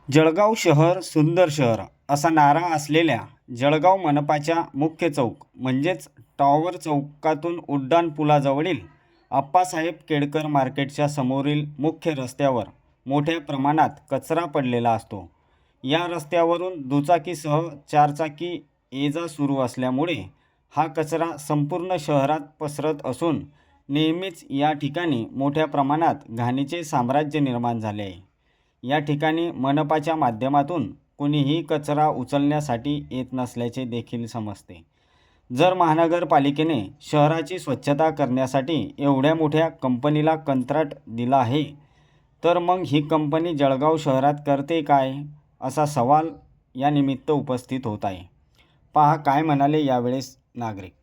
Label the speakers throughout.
Speaker 1: जळगाव शहर सुंदर शहर असा नारा असलेल्या जळगाव मनपाच्या मुख्य चौक म्हणजेच टॉवर चौकातून उड्डाण पुलाजवळील आप्पासाहेब केळकर मार्केटच्या समोरील मुख्य रस्त्यावर मोठ्या प्रमाणात कचरा पडलेला असतो। या रस्त्यावरून दुचाकीसह चारचाकी ये-जा सुरू असल्यामुळे हा कचरा संपूर्ण शहरात पसरत असून नेहमीच या ठिकाणी मोठ्या प्रमाणात घाणीचे साम्राज्य निर्माण झाले आहे। या ठिकाणी मनपाच्या माध्यमातून कोणीही कचरा उचलण्यासाठी येत नसल्याचे देखील समजते। जर महानगरपालिकेने शहराची स्वच्छता करण्यासाठी एवढ्या मोठ्या कंपनीला कंत्राट दिला आहे तर मग ही कंपनी जळगाव शहरात करते काय असा सवाल या निमित्त उपस्थित होत आहे। पहा काय म्हणाले यावेळेस नागरिक।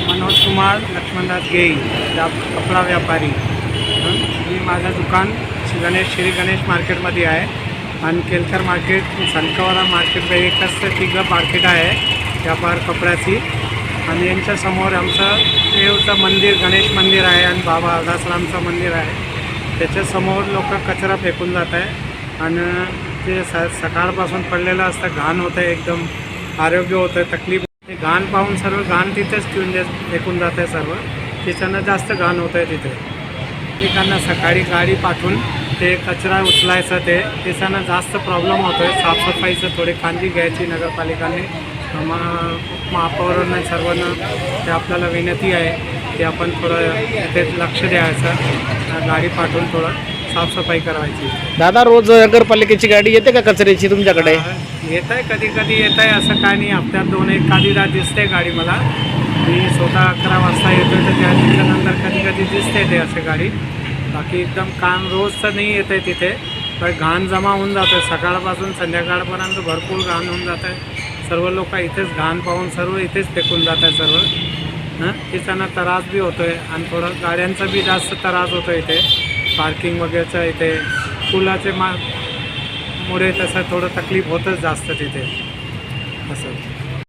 Speaker 2: मनोज कुमार लक्ष्मणदास गेई कपडा व्यापारी। मी माझं दुकान श्री गणेश मार्केटमध्ये आहे आणि केलकर मार्केट सनकवरा मार्केट एकच तिघं मार्केट आहे व्यापार कपड्याची। आणि यांच्यासमोर आमचं देवचं मंदिर गणेश मंदिर आहे आणि बाबा अवधासरामचं मंदिर आहे। त्याच्यासमोर लोक कचरा फेकून जात आहे आणि ते सकाळपासून पडलेलं असतं, घाण होतं, एकदम आरोग्य होतं, तकलीफ। ते घाण पाहून सर्व घाण तिथेच फेकून जात आहे सर्व, त्याच्यानं जास्त घाण होतं आहे तिथे। ठिकाणं सकाळी गाडी पाठवून ते कचरा उचलायचं त्याच्यानं जास्त प्रॉब्लेम होतो आहे। साफसफाईचं थोडी काळजी घ्यायची नगरपालिकाने, महापौरांना सर्वांना ते आपल्याला विनंती आहे की आपण थोडं इथे लक्ष द्यायचं, गाडी पाठवून थोडं साफसफाई करायची।
Speaker 3: दादा रोज नगरपालिकेची गाडी येते का कचऱ्याची तुमच्याकडे?
Speaker 2: येत आहे, कधी कधी येत आहे, असं काय नाही। हप्त्यात 2-1 कधीदा दिसते गाडी मला। मी स्वतः 11 वाजता येतो तर त्यानंतर कधी कधी दिसते ते असे गाडी। बाकी एकदम काम रोजचं नाही येत आहे तिथे, पण घाण जमा होऊन जातं आहे सकाळपासून संध्याकाळपर्यंत, भरपूर घाण होऊन जात आहे। सर्व लोक इथेच घाण पाहून सर्व इथेच फेकून जात आहे सर्व। त्याच्यानं त्रास बी होतो आहे आणि थोडं गाड्यांचा बी जास्त त्रास होतो आहे इथे, पार्किंग वगैरेचं इथे पुलाचे मुळे तसं थोडं तकलीफ होतंच जास्त तिथे असं।